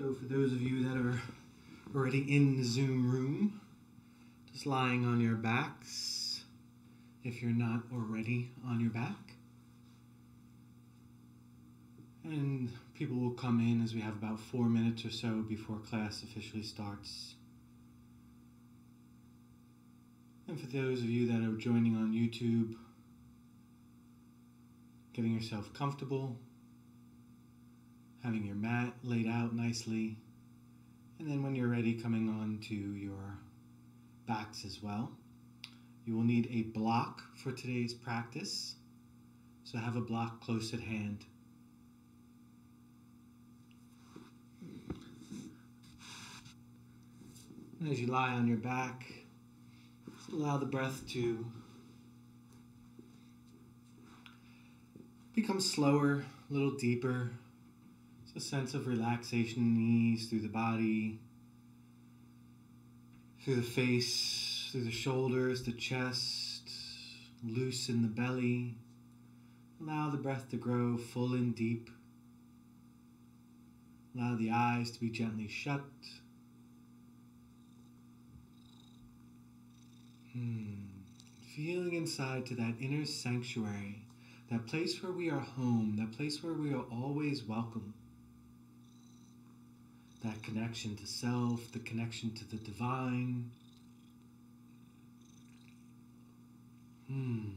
So for those of you that are already in the Zoom room, just lying on your backs, if you're not already on your back. And people will come in as we have about 4 minutes or so before class officially starts. And for those of you that are joining on YouTube, getting yourself comfortable, having your mat laid out nicely, and then when you're ready, coming on to your backs as well. You will need a block for today's practice, so have a block close at hand. As you lie on your back, just allow the breath to become slower, a little deeper. It's a sense of relaxation and ease through the body, through the face, through the shoulders, the chest, loosen the belly. Allow the breath to grow full and deep. Allow the eyes to be gently shut. Feeling inside to that inner sanctuary, that place where we are home, that place where we are always welcome. That connection to self, the connection to the divine. And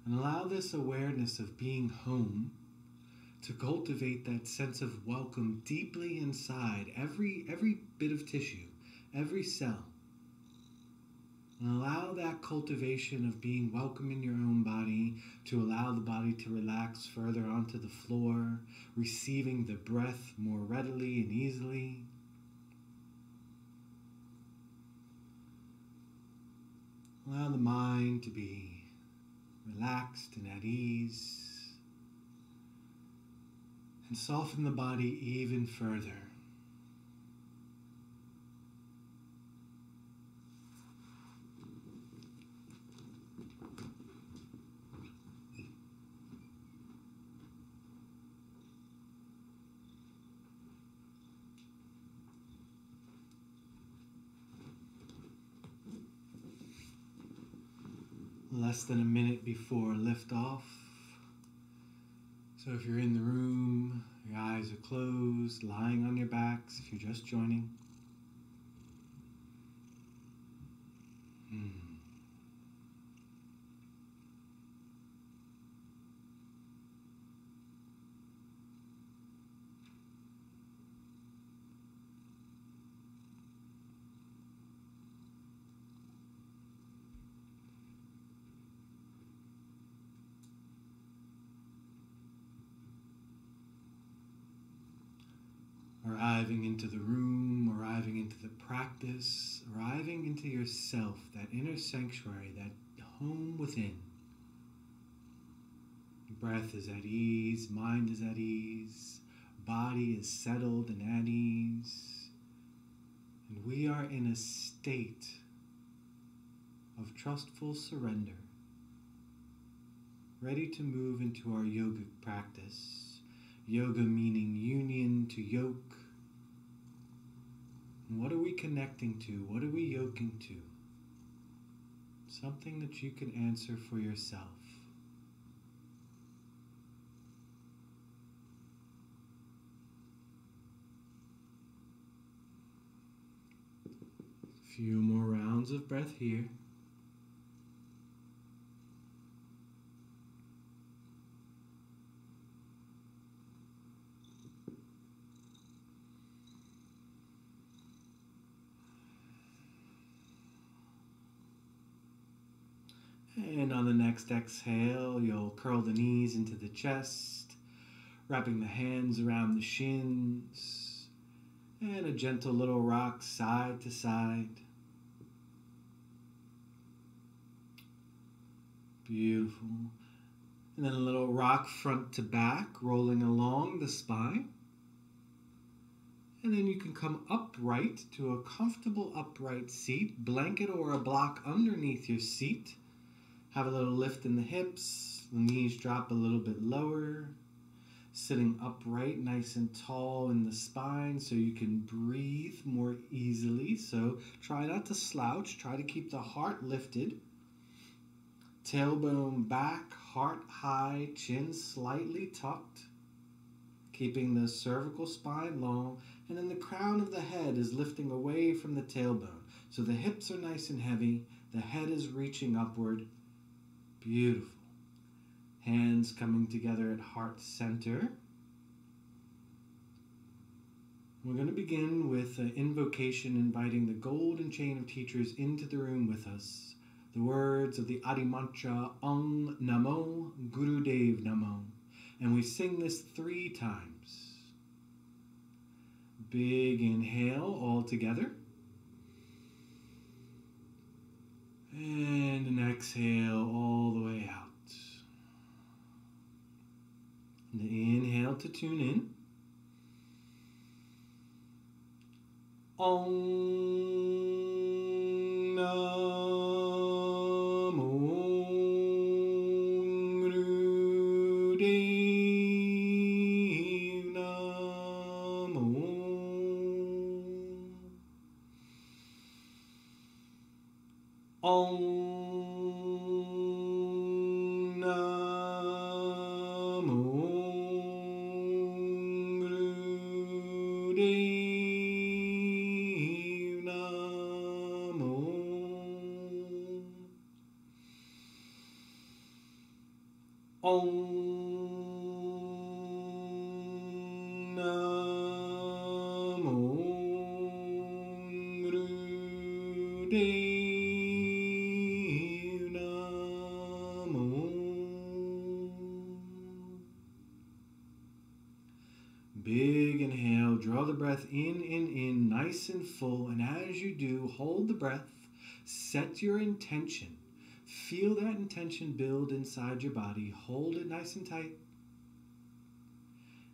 allow this awareness of being home to cultivate that sense of welcome deeply inside every bit of tissue, every cell. And allow that cultivation of being welcome in your own body to allow the body to relax further onto the floor, receiving the breath more readily and easily. Allow the mind to be relaxed and at ease. And soften the body even further. Less than a minute before liftoff. So if you're in the room, your eyes are closed, lying on your backs, if you're just joining. Arriving into the room, arriving into the practice, arriving into yourself, that inner sanctuary, that home within. Breath is at ease, mind is at ease, body is settled and at ease. And we are in a state of trustful surrender, ready to move into our yogic practice. Yoga meaning union to yoke. And what are we connecting to? What are we yoking to? Something that you can answer for yourself. A few more rounds of breath here. And on the next exhale, you'll curl the knees into the chest, wrapping the hands around the shins, and a gentle little rock side to side. Beautiful. And then a little rock front to back, rolling along the spine. And then you can come upright to a comfortable upright seat, blanket or a block underneath your seat. Have a little lift in the hips, the knees drop a little bit lower. Sitting upright, nice and tall in the spine so you can breathe more easily. So try not to slouch. Try to keep the heart lifted. Tailbone back, heart high, chin slightly tucked. Keeping the cervical spine long. And then the crown of the head is lifting away from the tailbone. So the hips are nice and heavy. The head is reaching upward. Beautiful. Hands coming together at heart center. We're going to begin with an invocation inviting the golden chain of teachers into the room with us. The words of the Adi Mantra, Om Namo Gurudev Namo. And we sing this 3 times. Big inhale all together. And an exhale all the way out. And inhale to tune in. Om Namo Gurudev Namo. Om Namo Gurudev Namo. Om Namo Gurudev Namo. Big inhale, draw the breath in, nice and full. And as you do, hold the breath, set your intention. Feel that intention build inside your body. Hold it nice and tight.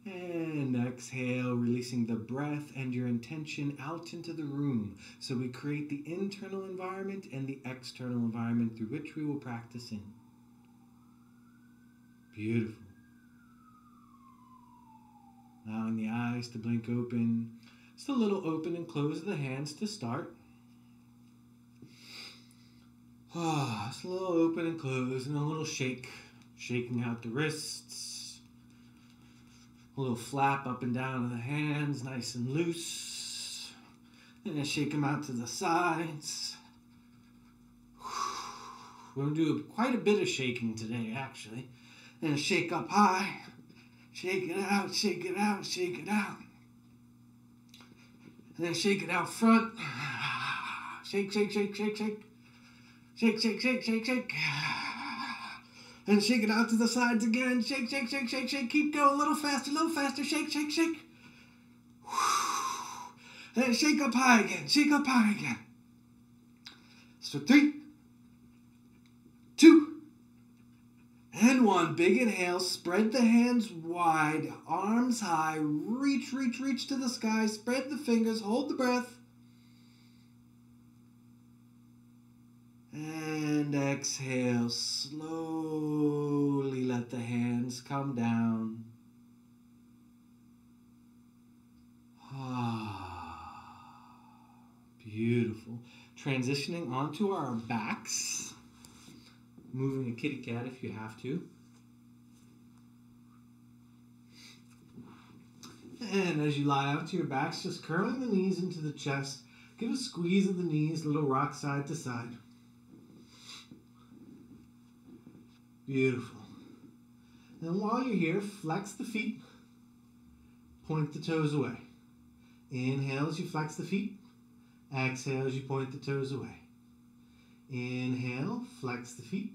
And exhale, releasing the breath and your intention out into the room. So we create the internal environment and the external environment through which we will practice in. Beautiful. Allowing the eyes to blink open. Just a little open and close of the hands to start. Just a little open and close and a little shake. Shaking out the wrists. A little flap up and down of the hands, nice and loose. And then shake them out to the sides. We're going to do quite a bit of shaking today, actually. And shake up high. Shake it out, shake it out, shake it out. And then shake it out front. Shake, shake, shake, shake, shake. Shake, shake, shake, shake, shake. And shake it out to the sides again. Shake, shake, shake, shake, shake. Keep going a little faster, Shake, shake, shake. And then shake up high again. Shake up high again. So 3, 2, and 1. Big inhale. Spread the hands wide. Arms high. Reach, reach, reach to the sky. Spread the fingers. Hold the breath. And exhale. Slowly let the hands come down. Beautiful. Transitioning onto our backs. Moving a kitty cat if you have to. And as you lie out to your backs, just curling the knees into the chest. Give a squeeze of the knees, little rock side to side. Beautiful. And while you're here, flex the feet. Point the toes away. Inhale as you flex the feet. Exhale as you point the toes away. Inhale, flex the feet.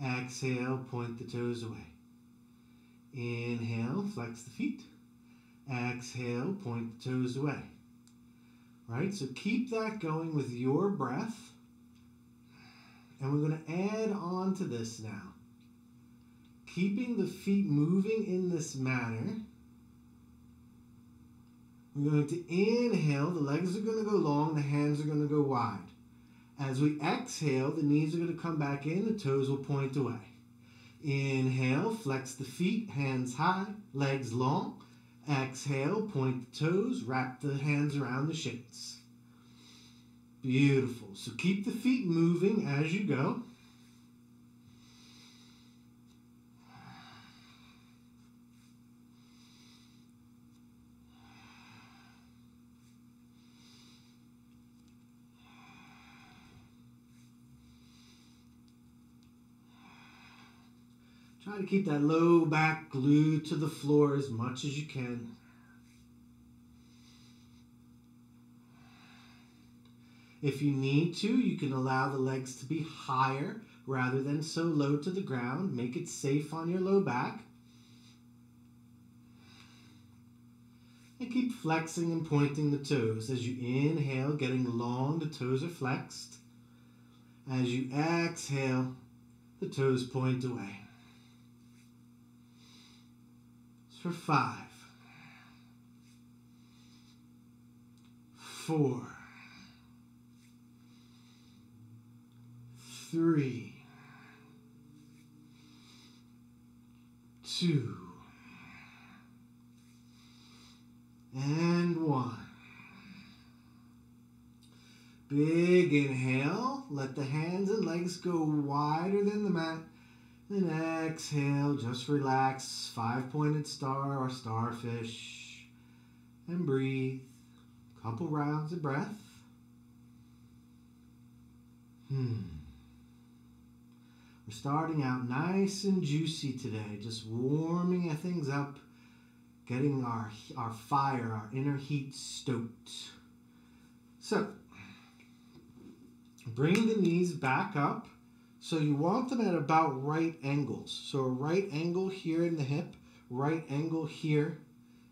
Exhale, point the toes away. Inhale, flex the feet. Exhale, point the toes away. Right, so keep that going with your breath. And we're going to add on to this now. Keeping the feet moving in this manner. We're going to inhale, the legs are going to go long, the hands are going to go wide. As we exhale, the knees are going to come back in, the toes will point away. Inhale, flex the feet, hands high, legs long. Exhale, point the toes, wrap the hands around the shins. Beautiful. So keep the feet moving as you go. Try to keep that low back glued to the floor as much as you can. If you need to, you can allow the legs to be higher rather than so low to the ground. Make it safe on your low back. And keep flexing and pointing the toes. As you inhale, getting long, the toes are flexed. As you exhale, the toes point away. For 5, 4, 3, 2, and 1. Big inhale. Let the hands and legs go wider than the mat. Then exhale, just relax, 5-pointed star or starfish, and breathe. Couple rounds of breath. We're starting out nice and juicy today, just warming things up, getting our fire, our inner heat stoked. So, bring the knees back up. So you want them at about right angles. So a right angle here in the hip, right angle here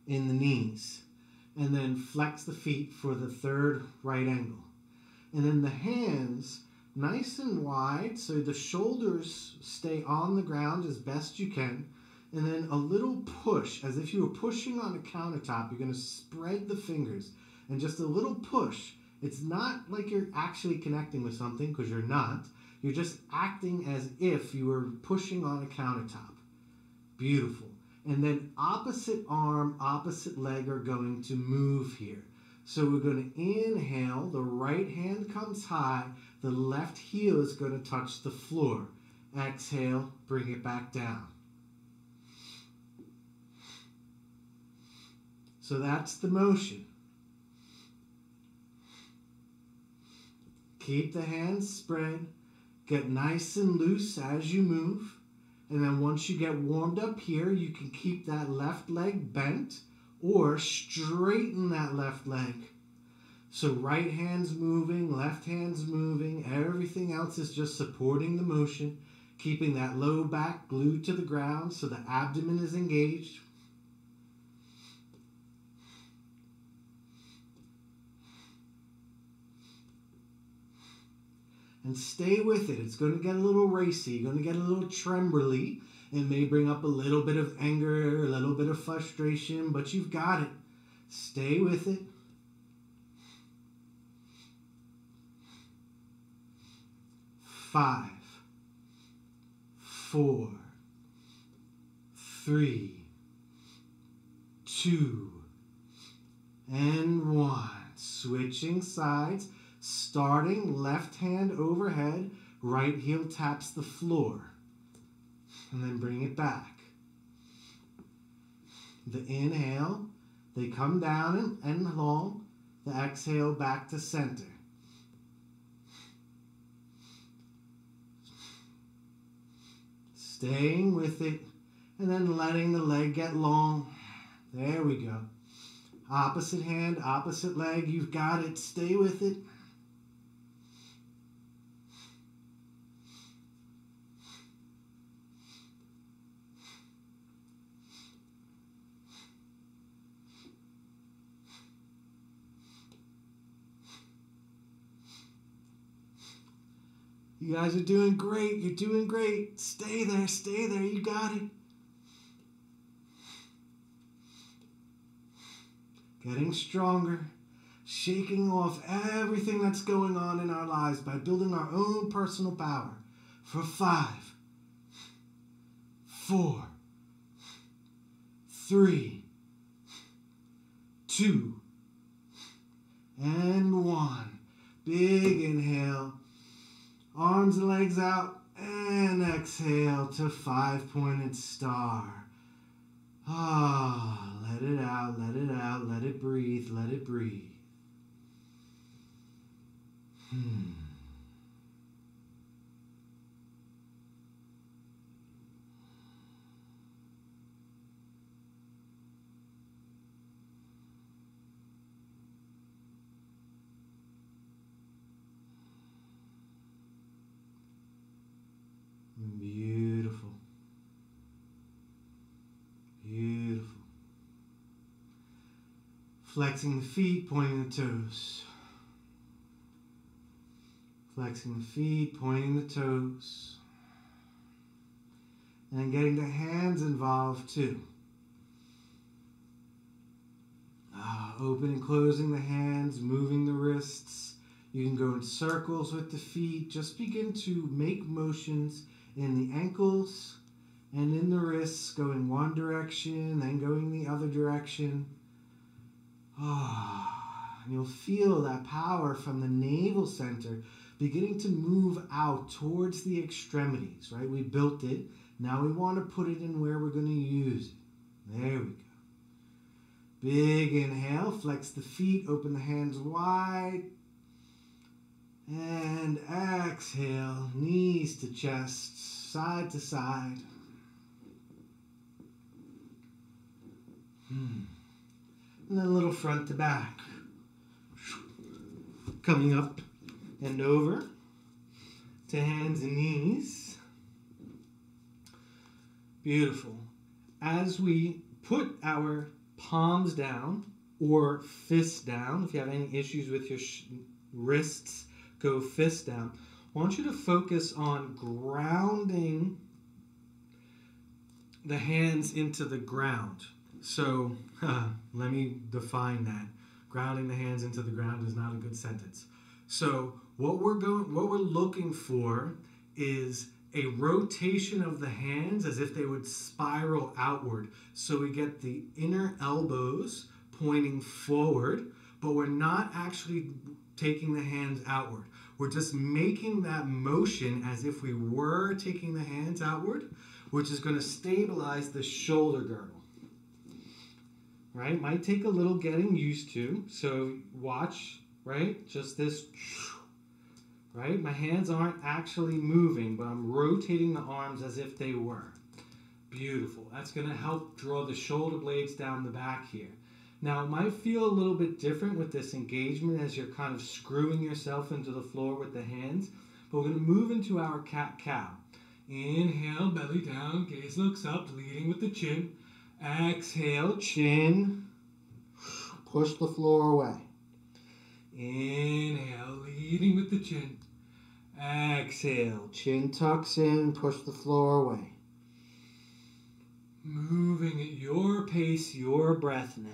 in the knees. And then flex the feet for the third right angle. And then the hands nice and wide so the shoulders stay on the ground as best you can. And then a little push, as if you were pushing on a countertop. You're going to spread the fingers and just a little push. It's not like you're actually connecting with something, because you're not. You're just acting as if you were pushing on a countertop. Beautiful. And then opposite arm, opposite leg are going to move here. So we're going to inhale, the right hand comes high, the left heel is going to touch the floor. Exhale, bring it back down. So that's the motion. Keep the hands spread. Get nice and loose as you move. And then once you get warmed up here, you can keep that left leg bent or straighten that left leg. So right hand's moving, left hand's moving. Everything else is just supporting the motion, keeping that low back glued to the ground so the abdomen is engaged. And stay with it. It's going to get a little racy. You're going to get a little trembly. It may bring up a little bit of anger, a little bit of frustration, but you've got it. Stay with it. Five, 4, 3, 2, and 1. Switching sides. Starting left hand overhead, right heel taps the floor. And then bring it back. The inhale, they come down and long. The exhale back to center. Staying with it, and then letting the leg get long. There we go. Opposite hand, opposite leg, you've got it. Stay with it. You guys are doing great. You're doing great. Stay there. Stay there. You got it. Getting stronger. Shaking off everything that's going on in our lives by building our own personal power. For 5, 4, 3, 2, and 1. Big inhale. Arms and legs out. And exhale to 5-pointed star. Let it out, let it out, let it breathe, let it breathe. Beautiful. Beautiful. Flexing the feet, pointing the toes. Flexing the feet, pointing the toes. And getting the hands involved too. Open and closing the hands, moving the wrists. You can go in circles with the feet. Just begin to make motions in the ankles and in the wrists, going one direction, then going the other direction. And you'll feel that power from the navel center beginning to move out towards the extremities, right? We built it. Now we want to put it in where we're going to use it. There we go. Big inhale, flex the feet, open the hands wide. And exhale, knees to chest, side to side. And then a little front to back. Coming up and over to hands and knees. Beautiful. As we put our palms down or fists down, if you have any issues with your wrists, go fist down. I want you to focus on grounding the hands into the ground. So, let me define that. Grounding the hands into the ground is not a good sentence. So, what we're looking for is a rotation of the hands as if they would spiral outward. So we get the inner elbows pointing forward, but we're not actually taking the hands outward. We're just making that motion as if we were taking the hands outward, which is going to stabilize the shoulder girdle. Right? Might take a little getting used to. So watch, right? Just this, right? My hands aren't actually moving, but I'm rotating the arms as if they were. Beautiful. That's going to help draw the shoulder blades down the back here. Now, it might feel a little bit different with this engagement as you're kind of screwing yourself into the floor with the hands, but we're going to move into our cat-cow. Inhale, belly down, gaze looks up, leading with the chin. Exhale, chin, push the floor away. Inhale, leading with the chin. Exhale, chin tucks in, push the floor away. Moving at your pace, your breath now.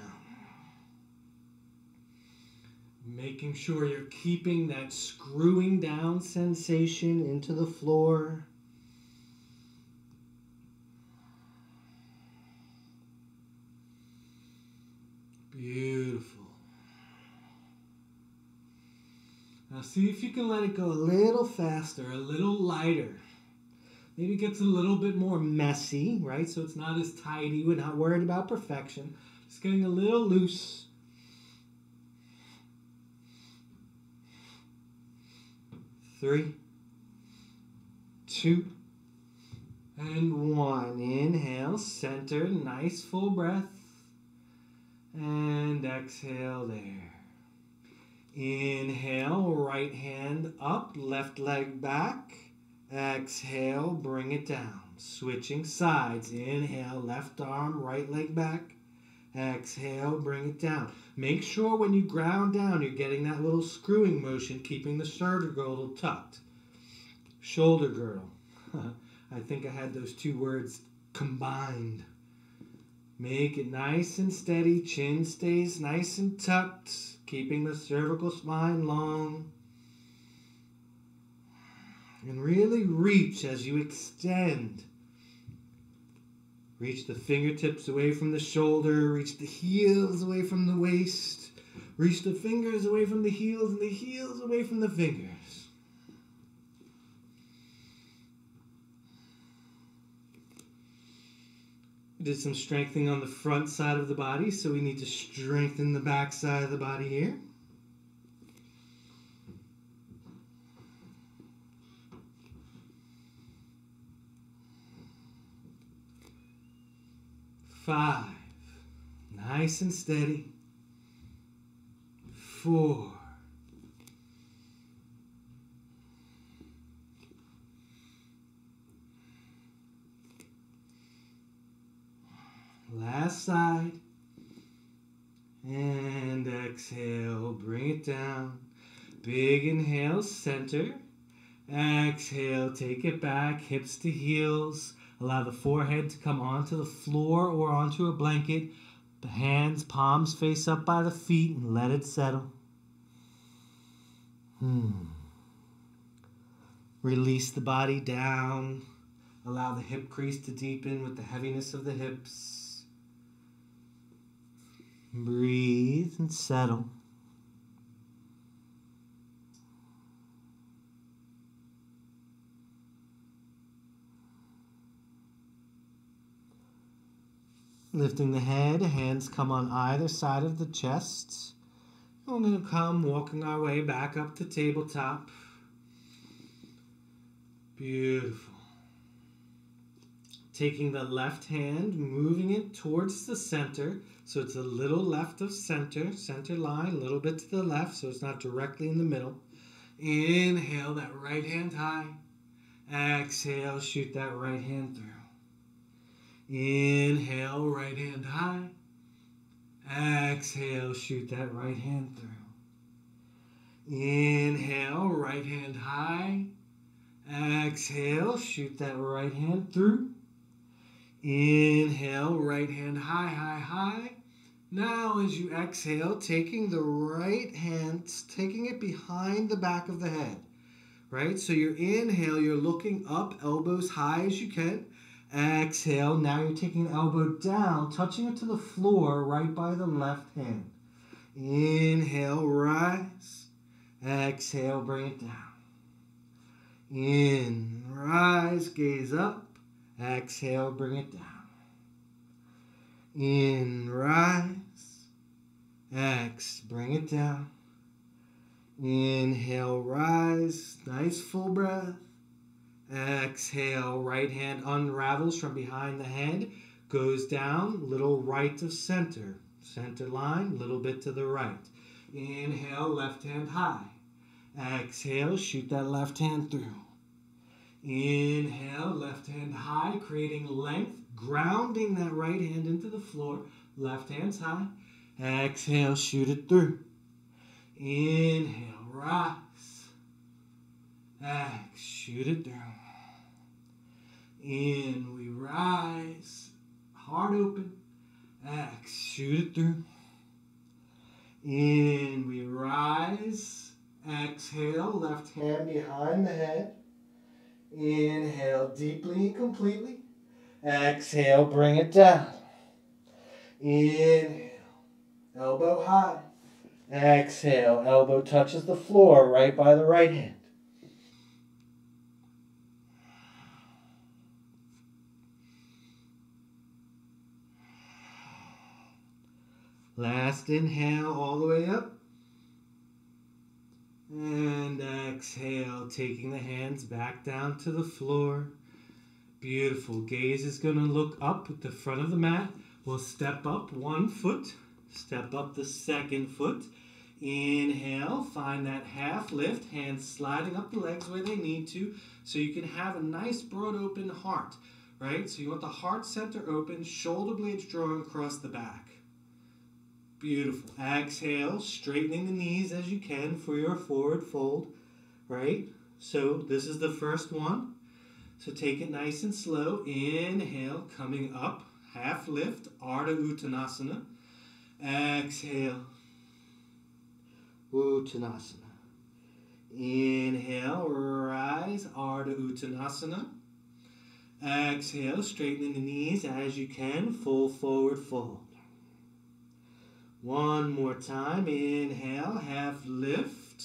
Making sure you're keeping that screwing down sensation into the floor. Beautiful. Now see if you can let it go a little faster, a little lighter. Maybe it gets a little bit more messy, right? So it's not as tidy. We're not worried about perfection. Just getting a little loose. Three, 2, and 1. Inhale, center, nice full breath. And exhale there. Inhale, right hand up, left leg back. Exhale, bring it down. Switching sides. Inhale, left arm, right leg back. Exhale, bring it down. Make sure when you ground down, you're getting that little screwing motion, keeping the shoulder girdle tucked. Shoulder girdle. I think I had those two words combined. Make it nice and steady. Chin stays nice and tucked, keeping the cervical spine long. And really reach as you extend. Reach the fingertips away from the shoulder. Reach the heels away from the waist. Reach the fingers away from the heels and the heels away from the fingers. We did some strengthening on the front side of the body, so we need to strengthen the back side of the body here. Five. Nice and steady. 4. Last side. And exhale, bring it down. Big inhale, center. Exhale, take it back, hips to heels. Allow the forehead to come onto the floor or onto a blanket. The hands, palms face up by the feet and let it settle. Release the body down. Allow the hip crease to deepen with the heaviness of the hips. Breathe and settle. Lifting the head, hands come on either side of the chest. We're going to come walking our way back up to tabletop. Beautiful. Taking the left hand, moving it towards the center. So it's a little left of center, center line, a little bit to the left, so it's not directly in the middle. Inhale that right hand high. Exhale, shoot that right hand through. Inhale, right hand high. Exhale, shoot that right hand through. Inhale, right hand high. Exhale, shoot that right hand through. Inhale, right hand high, high, high. Now as you exhale, taking the right hand, taking it behind the back of the head. Right? So your inhale, you're looking up, elbows high as you can. Exhale, now you're taking the elbow down, touching it to the floor right by the left hand. Inhale, rise. Exhale, bring it down. In, rise, gaze up. Exhale, bring it down. In, rise. Bring it down. Inhale, rise. Nice full breath. Exhale, right hand unravels from behind the head, goes down, little right of center. Center line, little bit to the right. Inhale, left hand high. Exhale, shoot that left hand through. Inhale, left hand high, creating length, grounding that right hand into the floor. Left hand's high. Exhale, shoot it through. Inhale, rise. Shoot it through. In, we rise. Heart open. Shoot it through. In, we rise. Exhale, left hand behind the head. Inhale deeply and completely. Exhale, bring it down. Inhale, elbow high. Exhale, elbow touches the floor right by the right hand. Last inhale all the way up. And exhale, taking the hands back down to the floor. Beautiful. Gaze is going to look up at the front of the mat. We'll step up one foot. Step up the second foot. Inhale, find that half lift. Hands sliding up the legs where they need to. So you can have a nice broad open heart. Right? So you want the heart center open, shoulder blades drawing across the back. Beautiful. Exhale, straightening the knees as you can for your forward fold, right? So this is the first one. So take it nice and slow. Inhale, coming up, half lift, Ardha Uttanasana. Exhale, Uttanasana. Inhale, rise, Ardha Uttanasana. Exhale, straightening the knees as you can, full forward fold. One more time, inhale, half lift.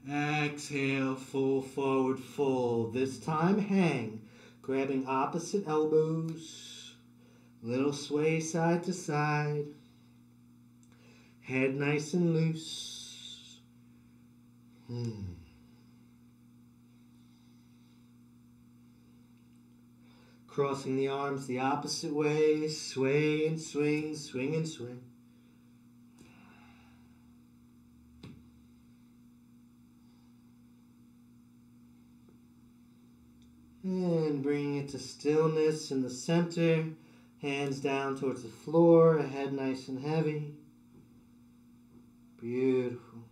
Exhale, full forward fold. This time hang, grabbing opposite elbows. Little sway side to side. Head nice and loose. Crossing the arms the opposite way. Sway and swing, swing and swing. And bring it to stillness in the center. Hands down towards the floor, head nice and heavy. Beautiful.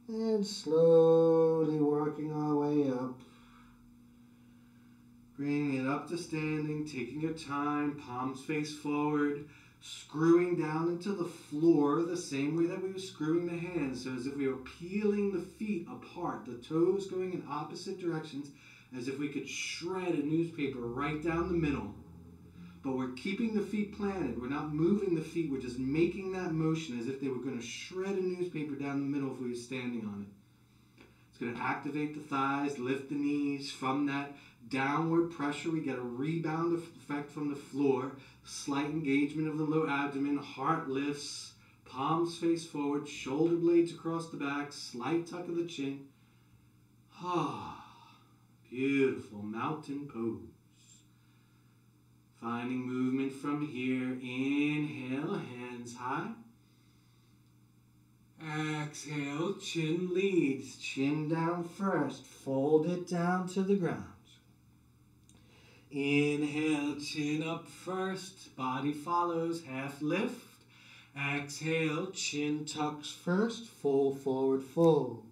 And slowly working our way up. Bringing it up to standing, taking your time, palms face forward, screwing down into the floor the same way that we were screwing the hands. So as if we were peeling the feet apart, the toes going in opposite directions, as if we could shred a newspaper right down the middle. But we're keeping the feet planted. We're not moving the feet. We're just making that motion as if they were going to shred a newspaper down the middle if we were standing on it. It's going to activate the thighs, lift the knees. From that downward pressure, we get a rebound effect from the floor. Slight engagement of the low abdomen. Heart lifts. Palms face forward. Shoulder blades across the back. Slight tuck of the chin. Beautiful mountain pose. Finding movement from here. Inhale, hands high. Exhale, chin leads. Chin down first. Fold it down to the ground. Inhale, chin up first. Body follows, half lift. Exhale, chin tucks first. Full forward fold.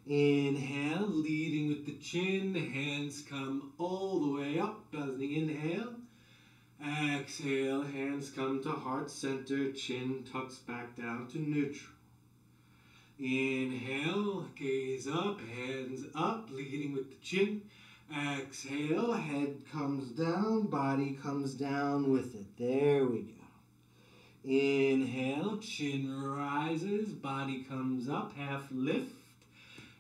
Inhale, leading with the chin. Hands come all the way up as the inhale. Exhale, hands come to heart center. Chin tucks back down to neutral. Inhale, gaze up, hands up, leading with the chin. Exhale, head comes down, body comes down with it. There we go. Inhale, chin rises, body comes up, half lift.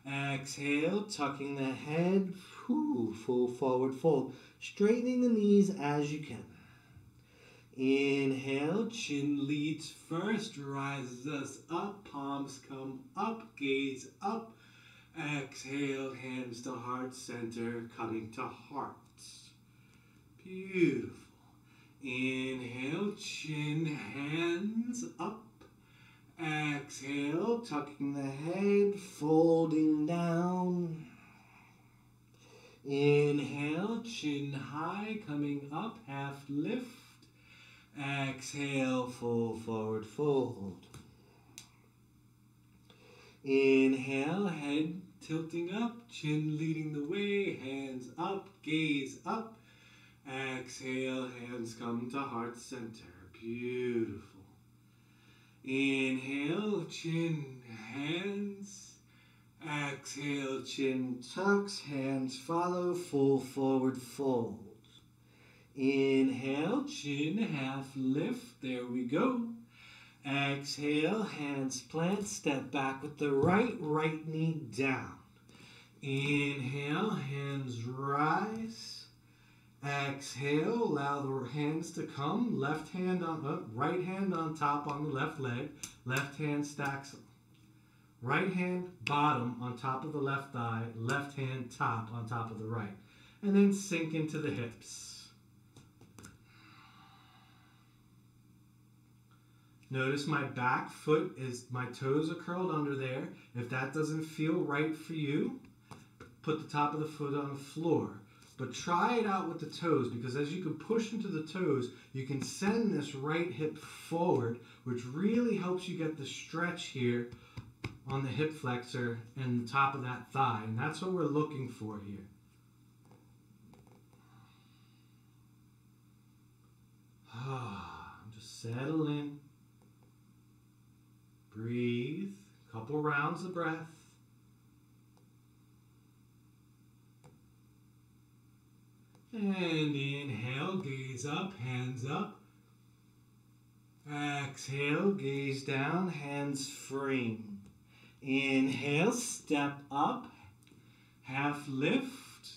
Exhale, tucking the head, full forward fold. Straightening the knees as you can. Inhale, chin leads first, rises us up, palms come up, gaze up. Exhale, hands to heart center, coming to hearts. Beautiful. Inhale, chin, hands up. Exhale, tucking the head, folding down. Inhale, chin high, coming up, half lift. Exhale, full forward fold. Inhale, head tilting up, chin leading the way, hands up, gaze up. Exhale, hands come to heart center. Beautiful. Inhale, chin, hands. Exhale, chin tucks, hands follow, full forward fold. Inhale, chin, half lift. There we go. Exhale, hands plant, step back with the right knee down. Inhale, hands rise. Exhale, allow the hands to come. Left hand on right hand on top on the left leg. Left hand stacks. Right hand bottom on top of the left thigh. Left hand top on top of the right. And then sink into the hips. Notice my back foot my toes are curled under there. If that doesn't feel right for you, put the top of the foot on the floor. But try it out with the toes, because as you can push into the toes, you can send this right hip forward, which really helps you get the stretch here on the hip flexor and the top of that thigh. And that's what we're looking for here. Just settle in. Breathe. Couple rounds of breath. And inhale, gaze up, hands up. Exhale, gaze down, hands free. Inhale, step up, half lift.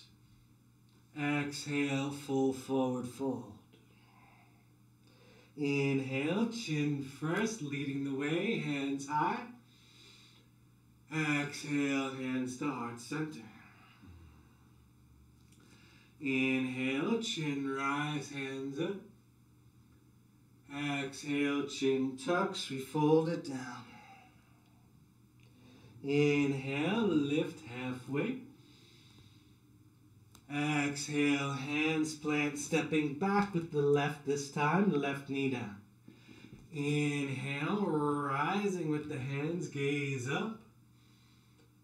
Exhale, full forward fold. Inhale, chin first, leading the way, hands high. Exhale, hands to heart center. Inhale, chin rise, hands up. Exhale, chin tucks, we fold it down. Inhale, lift halfway. Exhale, hands plant, stepping back with the left this time, the left knee down. Inhale, rising with the hands, gaze up.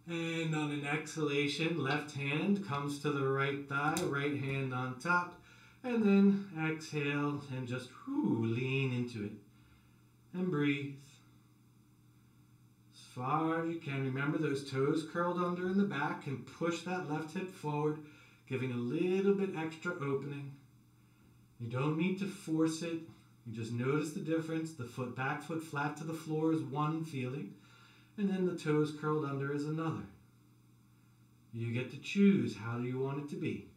And on an exhalation, left hand comes to the right thigh, right hand on top. And then exhale and just lean into it. And breathe. As far as you can. Remember those toes curled under in the back and push that left hip forward, giving a little bit extra opening. You don't need to force it. You just notice the difference. The back foot flat to the floor is one feeling. And then the toes curled under is another. You get to choose how do you want it to be.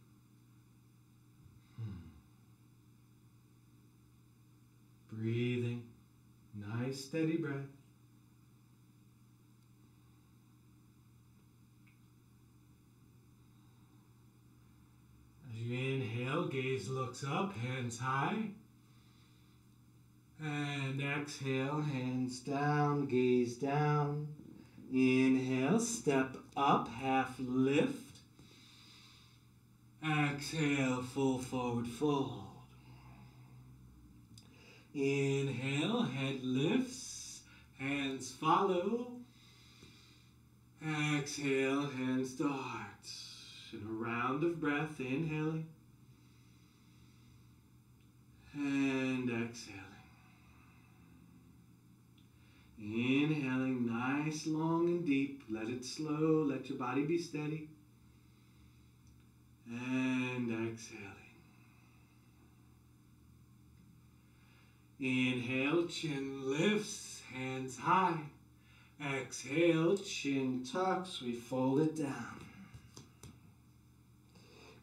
Breathing. Nice steady breath. As you inhale, gaze looks up, hands high. And exhale, hands down, gaze down. Inhale, step up, half lift. Exhale, full forward fold. Inhale, head lifts, hands follow. Exhale, hands to heart. And a round of breath, inhaling. And exhaling. Inhaling nice, long, and deep. Let it slow. Let your body be steady. And exhaling. Inhale, chin lifts, hands high. Exhale, chin tucks. We fold it down.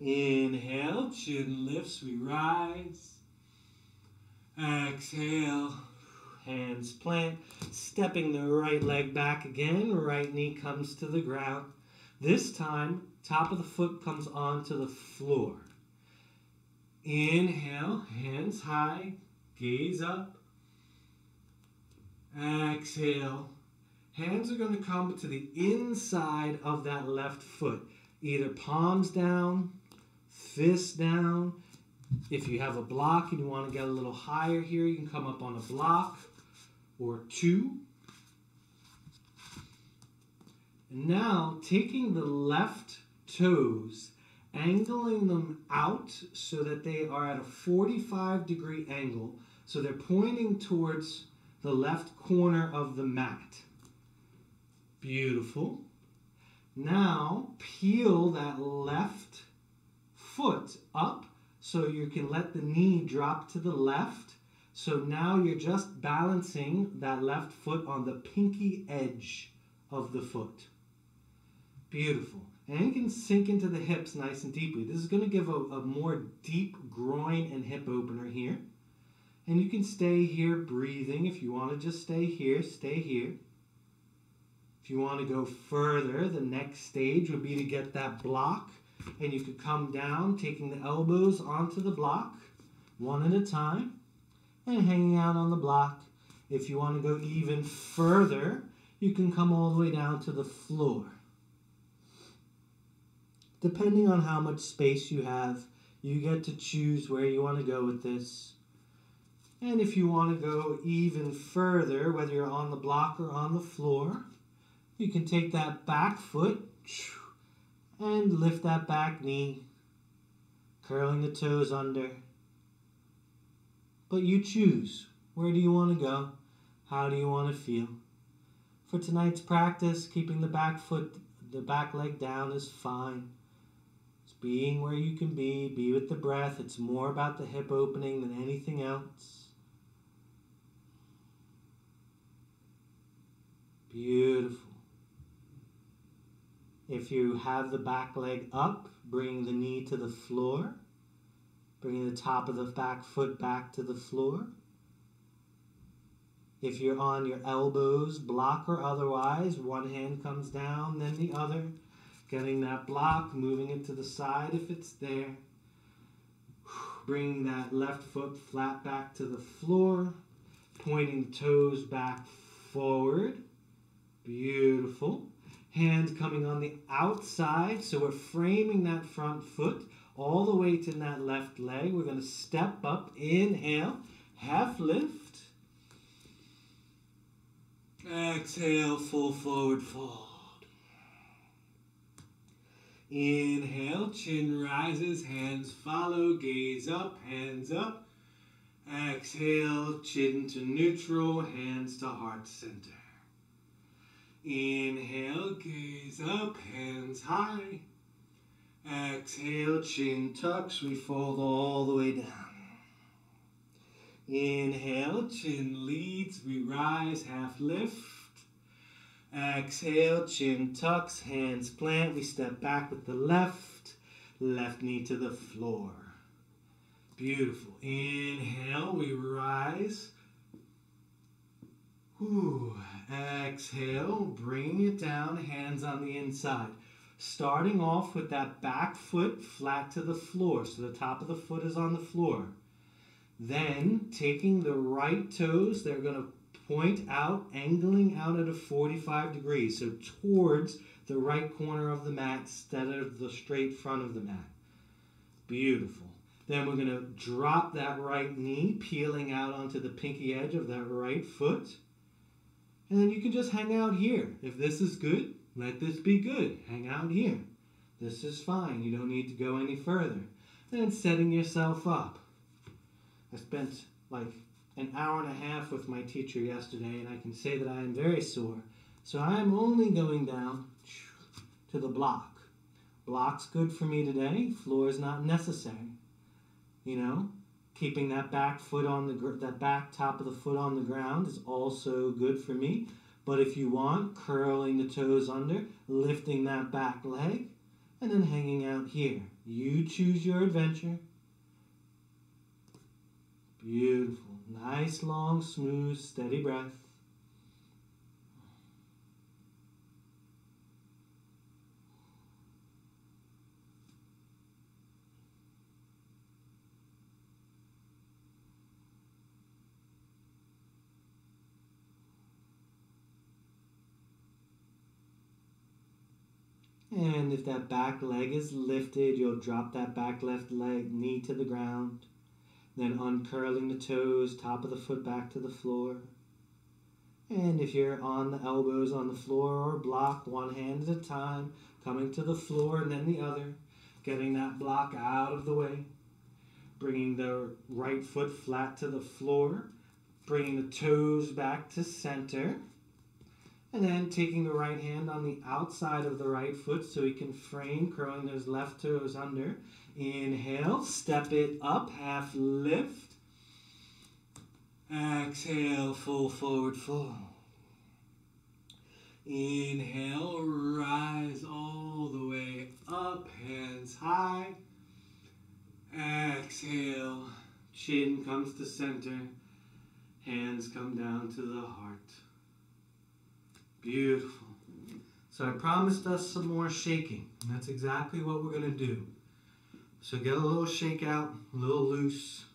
Inhale, chin lifts, we rise. Exhale. Hands plant, stepping the right leg back again, right knee comes to the ground. This time, top of the foot comes onto the floor. Inhale, hands high, gaze up. Exhale, hands are going to come to the inside of that left foot. Either palms down, fists down. If you have a block and you want to get a little higher here, you can come up on a block or two. And now taking the left toes, angling them out so that they are at a 45-degree angle, so they're pointing towards the left corner of the mat. Beautiful. Now peel that left foot up so you can let the knee drop to the left. So now you're just balancing that left foot on the pinky edge of the foot. Beautiful. And you can sink into the hips nice and deeply. This is going to give a more deep groin and hip opener here. And you can stay here breathing. If you want to just stay here, stay here. If you want to go further, the next stage would be to get that block. And you could come down, taking the elbows onto the block, one at a time. And hanging out on the block. If you want to go even further, you can come all the way down to the floor. Depending on how much space you have, you get to choose where you want to go with this. And if you want to go even further, whether you're on the block or on the floor, you can take that back foot and lift that back knee, curling the toes under. But you choose. Where do you want to go? How do you want to feel? For tonight's practice, keeping the back foot, the back leg down is fine. It's being where you can be with the breath. It's more about the hip opening than anything else. Beautiful. If you have the back leg up, bring the knee to the floor. Bringing the top of the back foot back to the floor. If you're on your elbows, block or otherwise, one hand comes down, then the other. Getting that block, moving it to the side if it's there. Bringing that left foot flat back to the floor. Pointing toes back forward. Beautiful. Hands coming on the outside, so we're framing that front foot. All the weight in that left leg. We're going to step up. Inhale. Half lift. Exhale. Full forward fold. Inhale. Chin rises. Hands follow. Gaze up. Hands up. Exhale. Chin to neutral. Hands to heart center. Inhale. Gaze up. Hands high. Exhale, chin tucks, we fold all the way down. Inhale, chin leads, we rise, half lift. Exhale, chin tucks, hands plant, we step back with the left knee to the floor. Beautiful. Inhale, we rise. Exhale, bring it down, hands on the inside. Starting off with that back foot flat to the floor, so the top of the foot is on the floor. Then, taking the right toes, they're going to point out, angling out at a 45 degrees, so towards the right corner of the mat instead of the straight front of the mat. Beautiful. Then we're going to drop that right knee, peeling out onto the pinky edge of that right foot. And then you can just hang out here. If this is good, let this be good. Hang out here. This is fine. You don't need to go any further. And then setting yourself up. I spent like an hour and a half with my teacher yesterday, and I can say that I am very sore. So I'm only going down to the block. Block's good for me today. Floor is not necessary. You know, keeping that back foot on that back top of the foot on the ground is also good for me. But if you want, curling the toes under, lifting that back leg, and then hanging out here. You choose your adventure. Beautiful. Nice, long, smooth, steady breath. And if that back leg is lifted, you'll drop that back left leg, knee to the ground. Then uncurling the toes, top of the foot back to the floor. And if you're on the elbows on the floor or block, one hand at a time, coming to the floor and then the other, getting that block out of the way. Bringing the right foot flat to the floor, bringing the toes back to center. And then taking the right hand on the outside of the right foot so we can frame, curling those left toes under. Inhale, step it up, half lift. Exhale, full forward fold. Inhale, rise all the way up, hands high. Exhale, chin comes to center, hands come down to the heart. Beautiful. So I promised us some more shaking, and that's exactly what we're going to do. So get a little shake out, a little loose.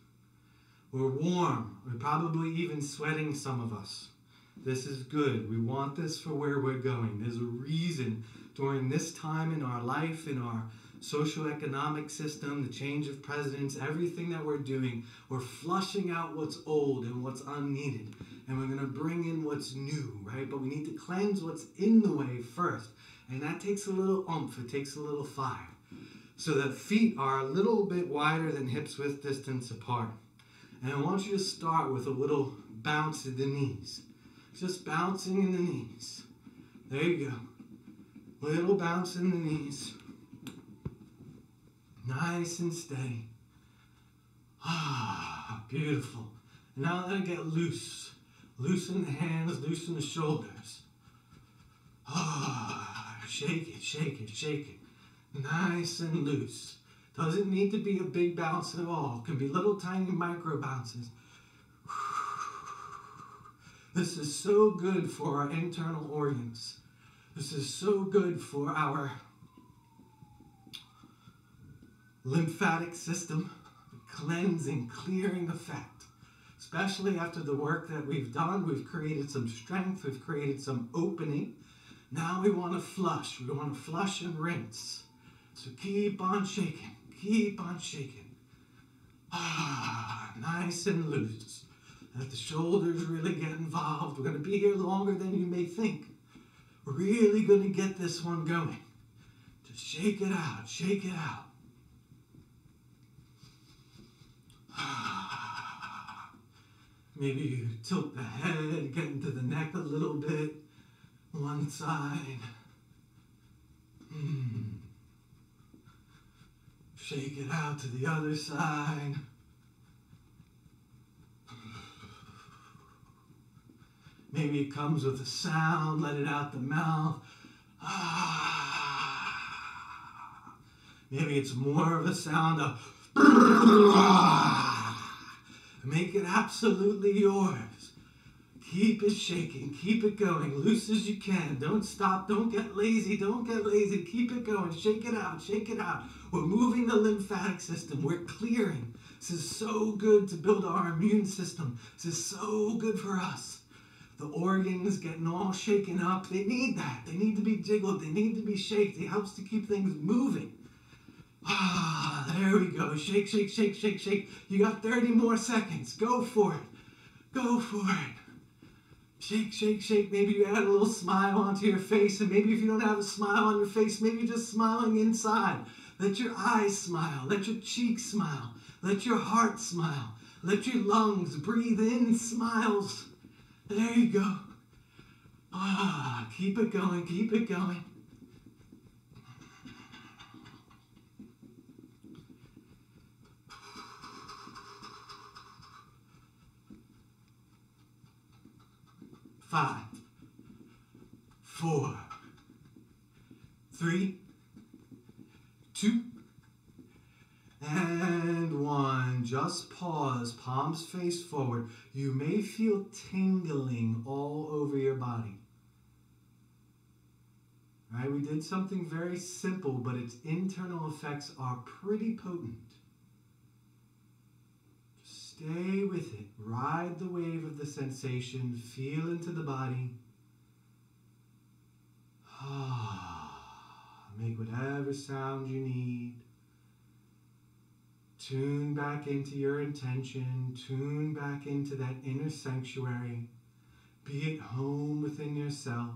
We're warm. We're probably even sweating, some of us. This is good. We want this for where we're going. There's a reason during this time in our life, in our socioeconomic system, the change of presidents, everything that we're doing, we're flushing out what's old and what's unneeded. And we're going to bring in what's new, right? But we need to cleanse what's in the way first. And that takes a little oomph. It takes a little fire. So the feet are a little bit wider than hips width distance apart. And I want you to start with a little bounce in the knees. Just bouncing in the knees. There you go. Little bounce in the knees. Nice and steady. Ah, beautiful. And now let it get loose. Loosen the hands, loosen the shoulders. Ah, shake it, shake it, shake it. Nice and loose. Doesn't need to be a big bounce at all. It can be little tiny micro bounces. This is so good for our internal organs. This is so good for our lymphatic system. Cleansing, clearing effect. Especially after the work that we've done, we've created some strength, we've created some opening. Now we want to flush. We want to flush and rinse. So keep on shaking, keep on shaking. Ah, nice and loose. Let the shoulders really get involved. We're going to be here longer than you may think. We're really going to get this one going. Just shake it out, shake it out. Maybe you tilt the head, get into the neck a little bit. One side. Shake it out to the other side. Maybe it comes with a sound. Let it out the mouth. Maybe it's more of a sound of make it absolutely yours. Keep it shaking. Keep it going. Loose as you can. Don't stop. Don't get lazy. Don't get lazy. Keep it going. Shake it out. Shake it out. We're moving the lymphatic system. We're clearing. This is so good to build our immune system. This is so good for us. The organs getting all shaken up. They need that. They need to be jiggled. They need to be shaked. It helps to keep things moving. There we go. Shake, shake, shake, shake, shake. You got 30 more seconds. Go for it. Go for it. Shake, shake, shake. Maybe you add a little smile onto your face. And maybe if you don't have a smile on your face, maybe you're just smiling inside. Let your eyes smile. Let your cheeks smile. Let your heart smile. Let your lungs breathe in smiles. There you go. Keep it going. Keep it going. Five, 4, 3, 2, and 1. Just pause, palms face forward. You may feel tingling all over your body. All right, we did something very simple, but its internal effects are pretty potent. Stay with it. Ride the wave of the sensation. Feel into the body. Make whatever sound you need. Tune back into your intention. Tune back into that inner sanctuary. Be at home within yourself.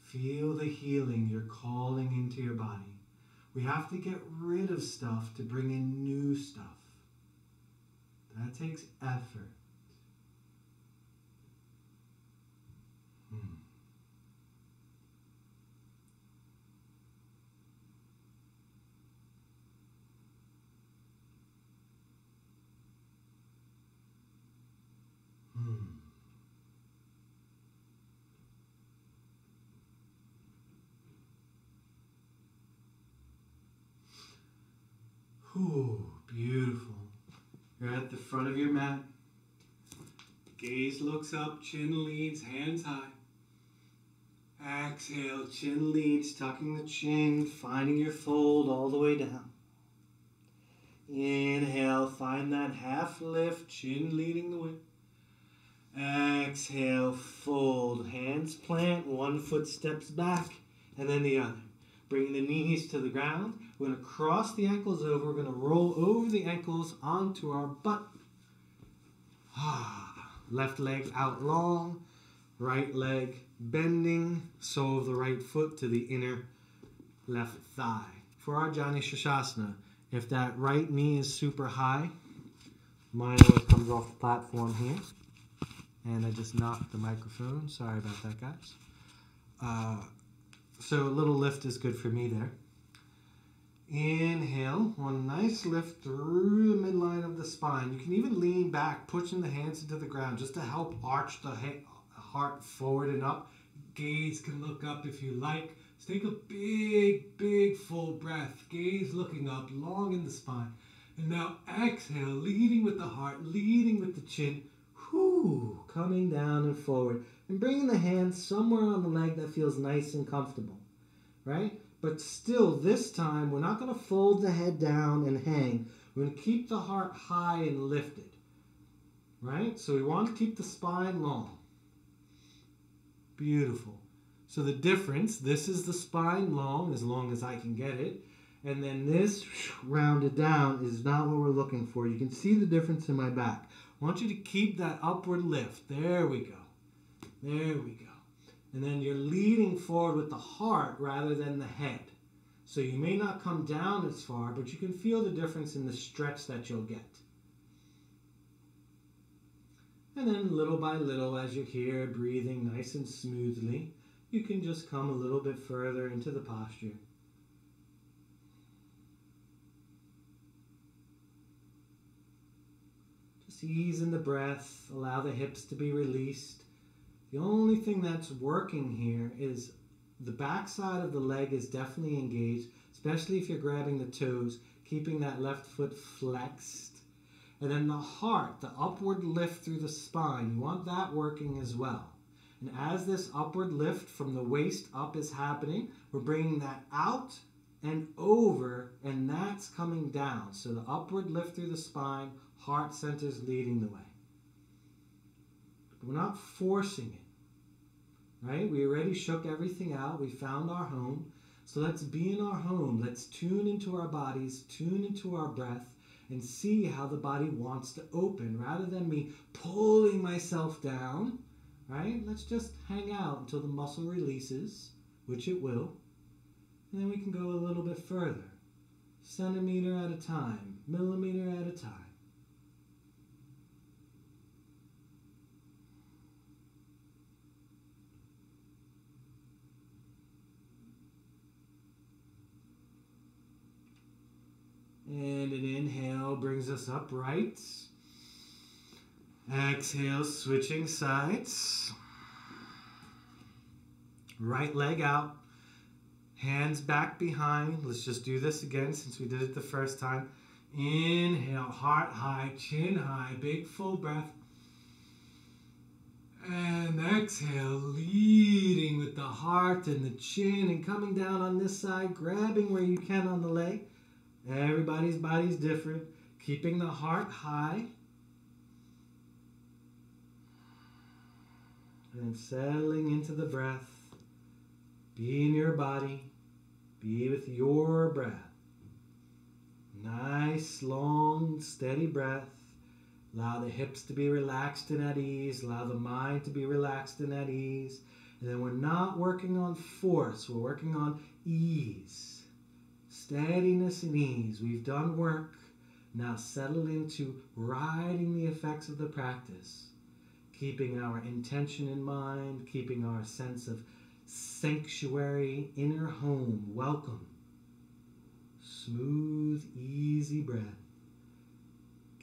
Feel the healing you're calling into your body. We have to get rid of stuff to bring in new stuff. That takes effort. Ooh, beautiful. You're at the front of your mat. Gaze looks up, chin leads, hands high. Exhale, chin leads, tucking the chin, finding your fold all the way down. Inhale, find that half lift, chin leading the way. Exhale, fold, hands plant, one foot steps back, and then the other. Bringing the knees to the ground. We're going to cross the ankles over. We're going to roll over the ankles onto our butt. Left leg out long. Right leg bending. Sole of the right foot to the inner left thigh. For our Jani Shashasana, if that right knee is super high, mine always comes off the platform here. And I just knocked the microphone. Sorry about that, guys. So a little lift is good for me there. Inhale, one nice lift through the midline of the spine. You can even lean back, pushing the hands into the ground just to help arch the heart forward and up. Gaze can look up if you like. Let's take a big, big full breath. Gaze looking up, long in the spine. And now exhale, leading with the heart, leading with the chin. Whew, coming down and forward. And bringing the hands somewhere on the leg that feels nice and comfortable. Right? But still, this time, we're not going to fold the head down and hang. We're going to keep the heart high and lifted. Right? So we want to keep the spine long. Beautiful. So the difference, this is the spine long as I can get it. And then this rounded down is not what we're looking for. You can see the difference in my back. I want you to keep that upward lift. There we go. There we go. And then you're leading forward with the heart rather than the head. So you may not come down as far, but you can feel the difference in the stretch that you'll get. And then little by little, as you're here breathing nice and smoothly, you can just come a little bit further into the posture. Just ease in the breath, allow the hips to be released. The only thing that's working here is the back side of the leg is definitely engaged, especially if you're grabbing the toes, keeping that left foot flexed. And then the heart, the upward lift through the spine, you want that working as well. And as this upward lift from the waist up is happening, we're bringing that out and over, and that's coming down. So the upward lift through the spine, heart center's leading the way. We're not forcing it, right? We already shook everything out. We found our home. So let's be in our home. Let's tune into our bodies, tune into our breath, and see how the body wants to open rather than me pulling myself down, right? Let's just hang out until the muscle releases, which it will. And then we can go a little bit further, centimeter at a time, millimeter at a time. And an inhale brings us upright. Exhale, switching sides. Right leg out. Hands back behind. Let's just do this again since we did it the first time. Inhale, heart high, chin high, big full breath. And exhale, leading with the heart and the chin and coming down on this side, grabbing where you can on the leg. Everybody's body's different. Keeping the heart high. And settling into the breath. Be in your body. Be with your breath. Nice, long, steady breath. Allow the hips to be relaxed and at ease. Allow the mind to be relaxed and at ease. And then we're not working on force. We're working on ease. Steadiness and ease. We've done work. Now settle into riding the effects of the practice. Keeping our intention in mind. Keeping our sense of sanctuary, inner home, welcome. Smooth, easy breath.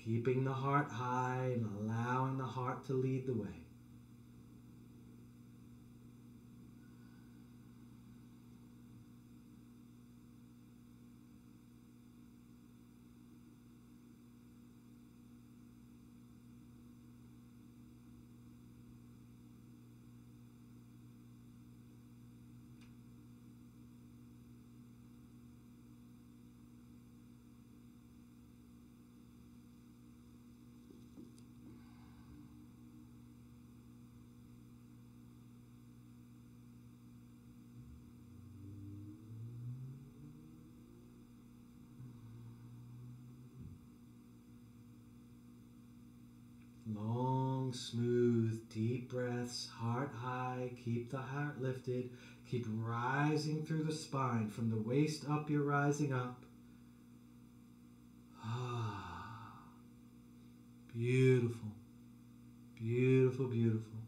Keeping the heart high and allowing the heart to lead the way. Long, smooth, deep breaths, heart high, keep the heart lifted, keep rising through the spine. From the waist up, you're rising up. Beautiful, beautiful, beautiful.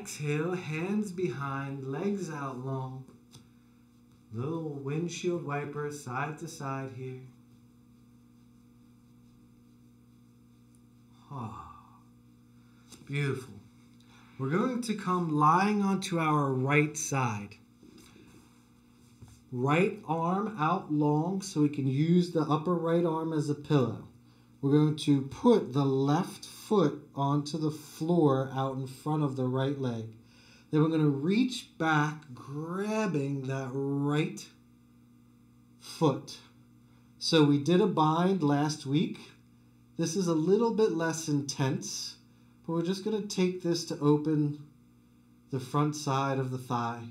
exhale, hands behind, legs out long. Little windshield wiper side to side here. Ah, beautiful. We're going to come lying onto our right side. Right arm out long so we can use the upper right arm as a pillow. We're going to put the left foot onto the floor out in front of the right leg. Then we're going to reach back, grabbing that right foot. So we did a bind last week. This is a little bit less intense, but we're just going to take this to open the front side of the thigh.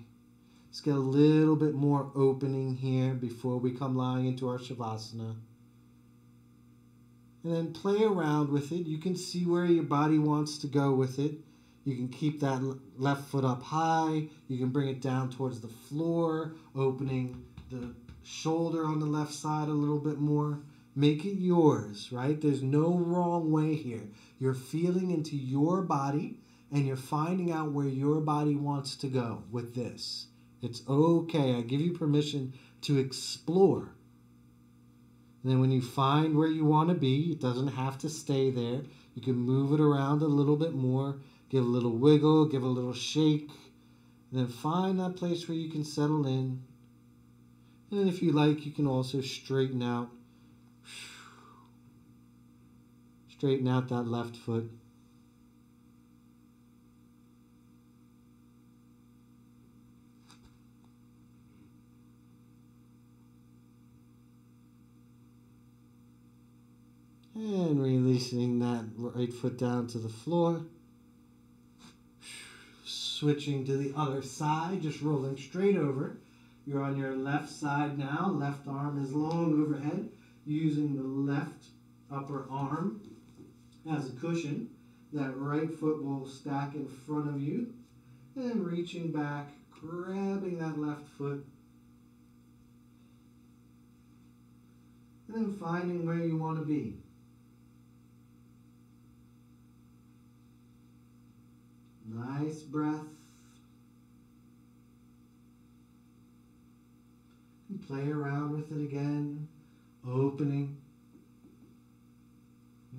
Let's get a little bit more opening here before we come lying into our Shavasana. And then play around with it. You can see where your body wants to go with it. You can keep that left foot up high. You can bring it down towards the floor, opening the shoulder on the left side a little bit more. Make it yours, right? There's no wrong way here. You're feeling into your body and you're finding out where your body wants to go with this. It's okay. I give you permission to explore. And then when you find where you want to be, it doesn't have to stay there. You can move it around a little bit more. Give a little wiggle, give a little shake. And then find that place where you can settle in. And then if you like, you can also straighten out. Straighten out that left foot. And releasing that right foot down to the floor. Switching to the other side, just rolling straight over. You're on your left side now. Left arm is long overhead. Using the left upper arm as a cushion. That right foot will stack in front of you. And reaching back, grabbing that left foot. And then finding where you want to be. Nice breath. And play around with it again. Opening.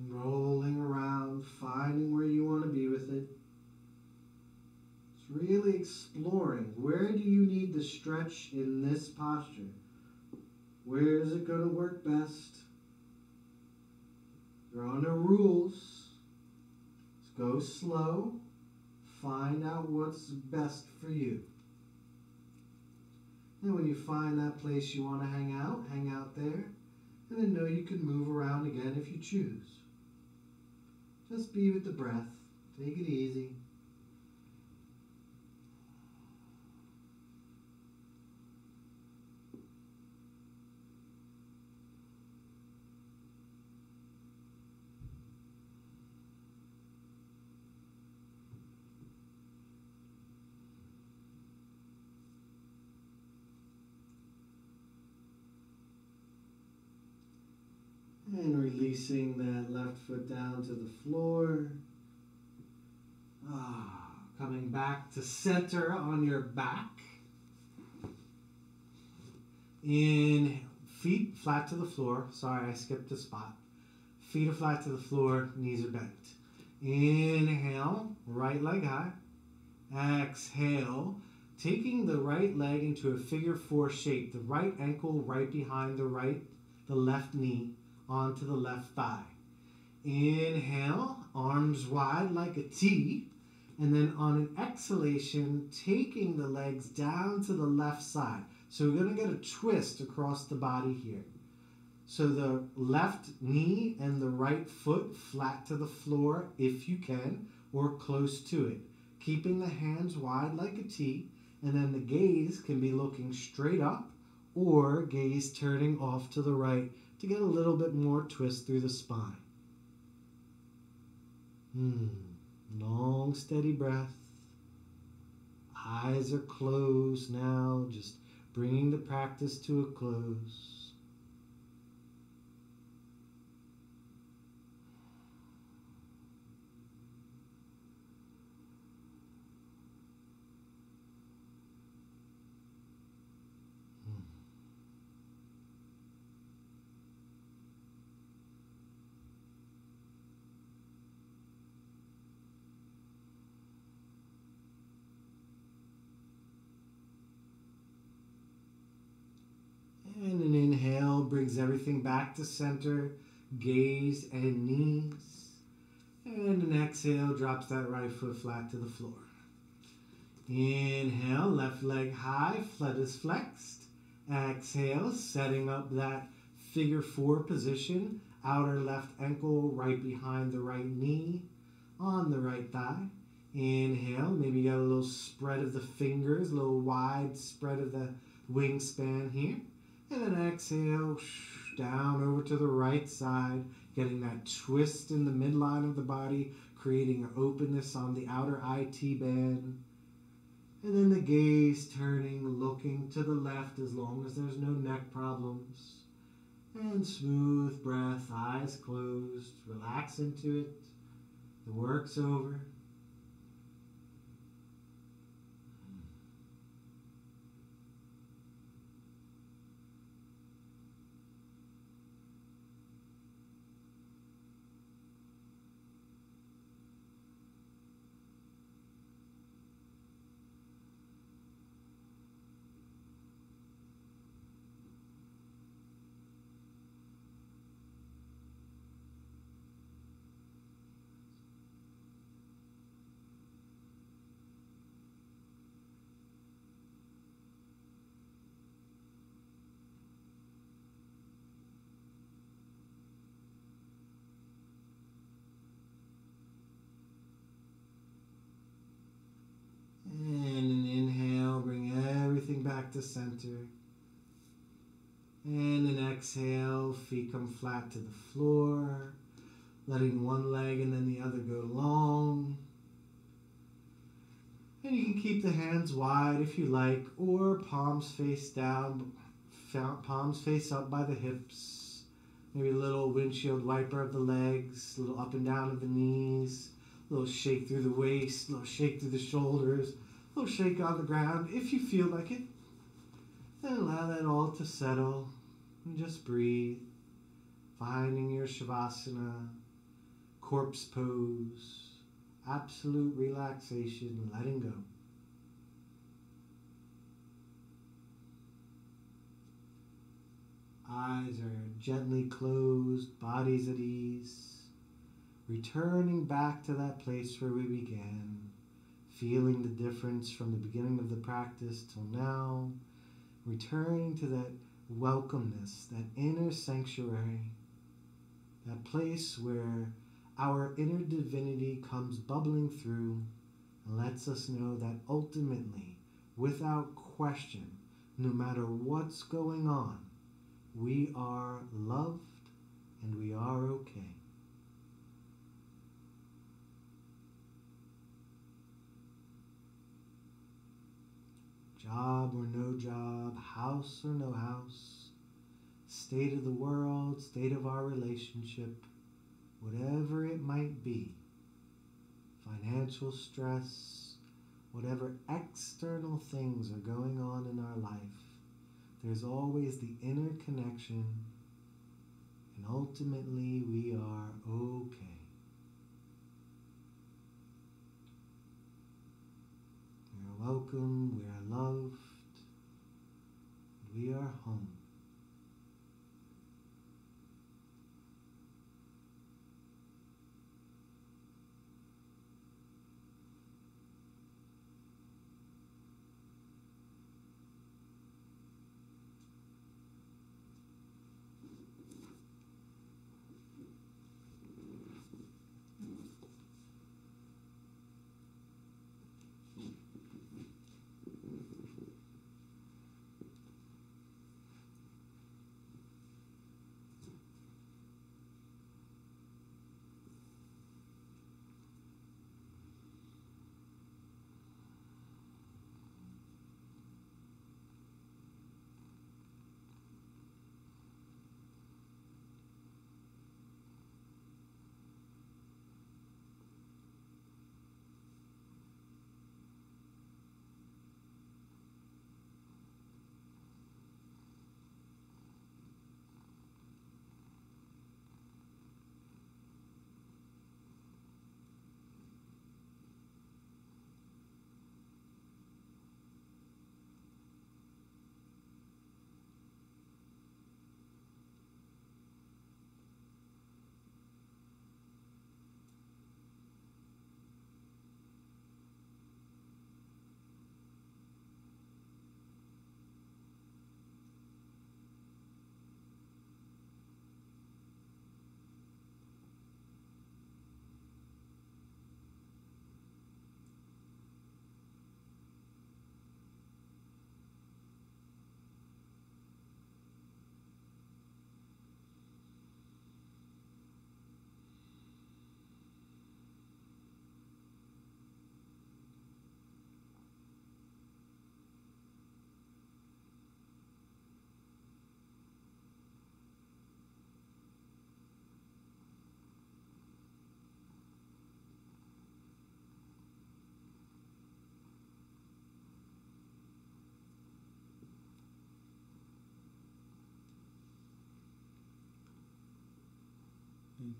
Rolling around. Finding where you want to be with it. It's really exploring. Where do you need the stretch in this posture? Where is it going to work best? There are no rules. Let's go slow. Find out what's best for you. And when you find that place you want to hang out there. And then know you can move around again if you choose. Just be with the breath. Take it easy. And releasing that left foot down to the floor. Coming back to center on your back. Inhale. Feet flat to the floor. Sorry, I skipped a spot. Feet are flat to the floor. Knees are bent. Inhale. Right leg high. Exhale. Taking the right leg into a figure four shape. The right ankle right behind the left knee. Onto the left thigh. Inhale, arms wide like a T, and then on an exhalation, taking the legs down to the left side. So we're going to get a twist across the body here. So the left knee and the right foot flat to the floor if you can, or close to it. Keeping the hands wide like a T, and then the gaze can be looking straight up or gaze turning off to the right to get a little bit more twist through the spine. Long, steady breath. Eyes are closed now, just bringing the practice to a close. brings everything back to center, gaze and knees. And an exhale drops that right foot flat to the floor. Inhale, left leg high, foot is flexed. Exhale, setting up that figure four position. Outer left ankle right behind the right knee on the right thigh. Inhale, maybe you got a little spread of the fingers, a little wide spread of the wingspan here. And then exhale, down over to the right side, getting that twist in the midline of the body, creating an openness on the outer IT band. And then the gaze turning, looking to the left as long as there's no neck problems. And smooth breath, eyes closed, relax into it. The work's over. And an inhale, bring everything back to center. And an exhale, feet come flat to the floor, letting one leg and then the other go long. And you can keep the hands wide if you like, or palms face down, palms face up by the hips. Maybe a little windshield wiper of the legs, a little up and down of the knees, a little shake through the waist, a little shake through the shoulders, a little shake on the ground if you feel like it. Then allow that all to settle and just breathe, finding your Shavasana, corpse pose, absolute relaxation, letting go. Eyes are gently closed, bodies at ease, returning back to that place where we began, feeling the difference from the beginning of the practice till now, returning to that welcomeness, that inner sanctuary, that place where our inner divinity comes bubbling through and lets us know that ultimately, without question, no matter what's going on, we are loved and we are okay. Job or no job, house or no house, state of the world, state of our relationship, whatever it might be, financial stress, whatever external things are going on in our life, there's always the inner connection, and ultimately we are okay. We are welcome, we are loved, we are home.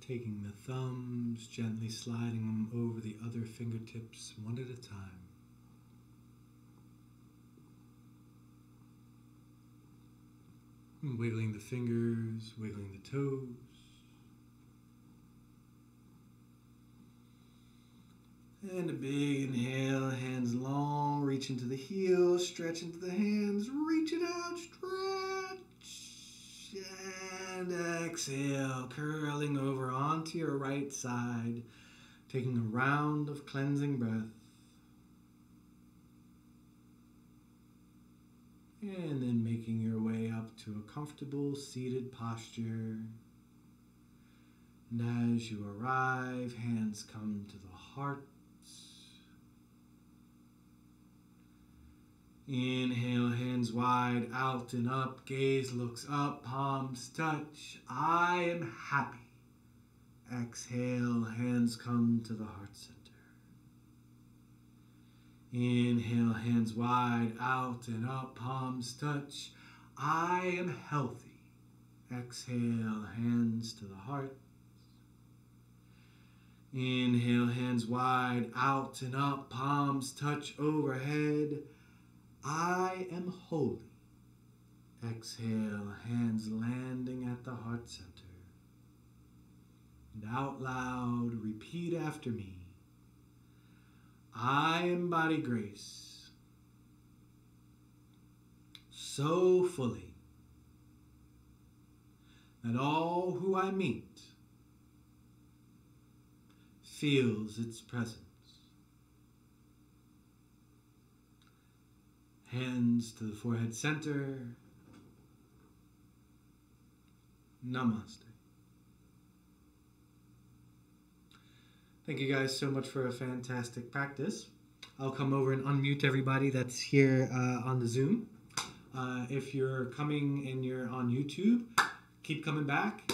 taking the thumbs, gently sliding them over the other fingertips one at a time. Wiggling the fingers, wiggling the toes. And a big inhale, hands long, reach into the heels, stretch into the hands, reach it out, stretch. And exhale, curling over onto your right side, taking a round of cleansing breath. And then making your way up to a comfortable seated posture. And as you arrive, hands come to the heart. Inhale, hands wide, out and up, gaze looks up, palms touch. I am happy. Exhale, hands come to the heart center. Inhale, hands wide, out and up, palms touch. I am healthy. Exhale, hands to the heart. Inhale, hands wide, out and up, palms touch overhead. I am holy. Exhale, hands landing at the heart center. And out loud, repeat after me. I embody grace so fully that all who I meet feels its presence. Hands to the forehead center. Namaste. Thank you guys so much for a fantastic practice. I'll come over and unmute everybody that's here on the Zoom. If you're coming and you're on YouTube, keep coming back.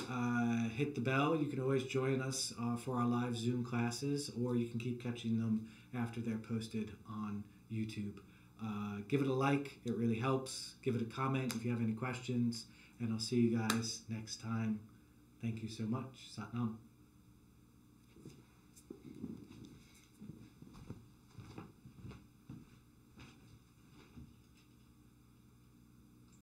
Hit the bell. You can always join us for our live Zoom classes, or you can keep catching them after they're posted on YouTube. Give it a like. It really helps. Give it a comment if you have any questions. And I'll see you guys next time. Thank you so much. Sat Nam.